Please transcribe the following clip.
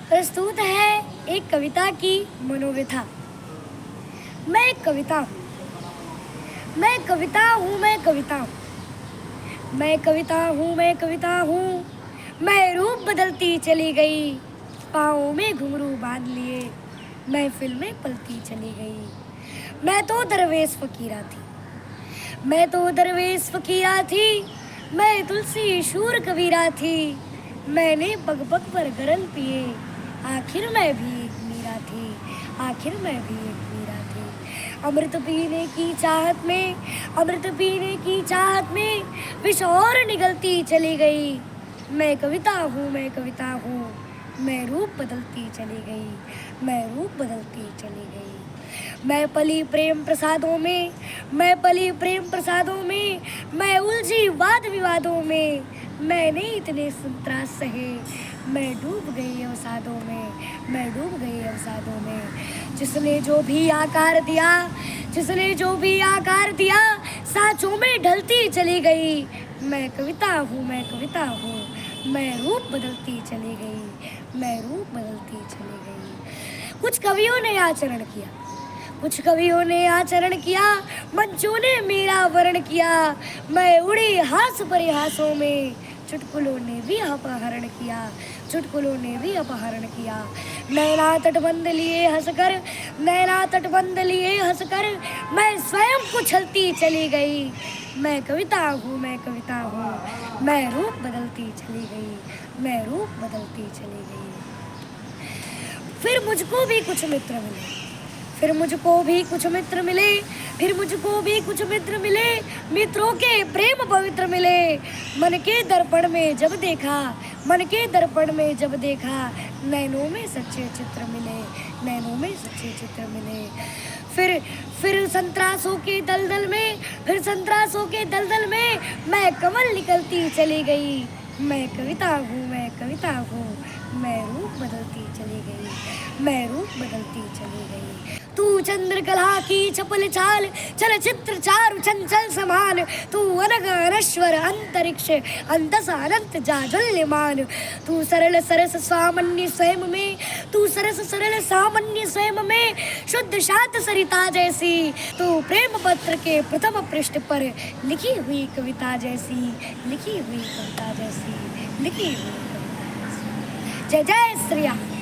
प्रस्तुत है एक कविता की मनोव्यथा। मैं एक कविता हूँ, मैं कविता हूँ, मैं कविता हूँ, मैं कविता हूँ, मैं कविता हूँ। मैं रूप बदलती चली गई, पाँव में घुंघरू बांध लिए, महफिल में पलती चली गई। मैं तो दरवेश फकीरा थी, मैं तो दरवेश फकीरा थी, मैं तुलसी शूर कबीरा थी। मैंने पग पग पर गरल पिए, आखिर मैं भी एक मीरा थी, आखिर मैं भी एक मीरा थी। अमृत पीने की चाहत में, अमृत पीने की चाहत में विष और निगलती चली गई। मैं कविता हूँ, मैं कविता हूँ, मैं रूप बदलती चली गई, मैं रूप बदलती चली गई। मैं पली प्रेम प्रसादों में, मैं पली प्रेम प्रसादों में, मैं उलझी वाद विवादों में। मैंने इतने संतरास सहे, मैं डूब गई अवसादों में, मैं डूब गई अवसादों में। जिसने जो भी आकार दिया, जिसने जो भी आकार दिया, सांचों में ढलती चली गई। मैं कविता हूँ, मैं कविता हूँ, मैं रूप बदलती चली गई, मैं रूप बदलती चली गई। कुछ कवियों ने आचरण किया, कुछ कवियों ने आचरण किया, मंचों ने मेरा वर्ण किया। मैं उड़ी हास परिहासों में, चुटकुलों ने भी अपहरण किया, चुटकुलों ने भी अपहरण किया। नैना तटबंध लिए हंसकर, नैना तटबंध लिए हंसकर, मैं स्वयं को छलती चली गई। मैं कविता हूँ, मैं कविता हूँ, मैं रूप बदलती चली गई, मैं रूप बदलती चली गई। फिर मुझको भी कुछ मित्र मिले, फिर मुझको भी कुछ मित्र मिले, फिर मुझको भी कुछ मित्र मिले, मित्रों के प्रेम पवित्र मिले। मन के दर्पण में जब देखा, मन के दर्पण में जब देखा, नैनों में सच्चे चित्र मिले, नैनों में सच्चे चित्र मिले। फिर संतरासों के दलदल में, फिर संतरासों के दलदल में मैं कमल निकलती चली गई। मैं कविता हूँ, मैं कविता हूँ, मैं रूप बदलती चली गई, मैं रूप बदलती चली गई। तू चंद्रकला की चपल चाल, चलचित्र चारु चंचल समान, तू अनग अनश्वर अंतरिक्ष अंतस अनंत जाज्वल्यमान। तू सरल सरस सामान्य स्वयं में, तू सरस सरल सामान्य स्वयं में, शुद्ध शांत सरिता जैसी, तू प्रेम पत्र के प्रथम पृष्ठ पर लिखी हुई कविता जैसी, लिखी हुई कविता जैसी, लिखी हुई कविता जैसी। जय जय श्री राम।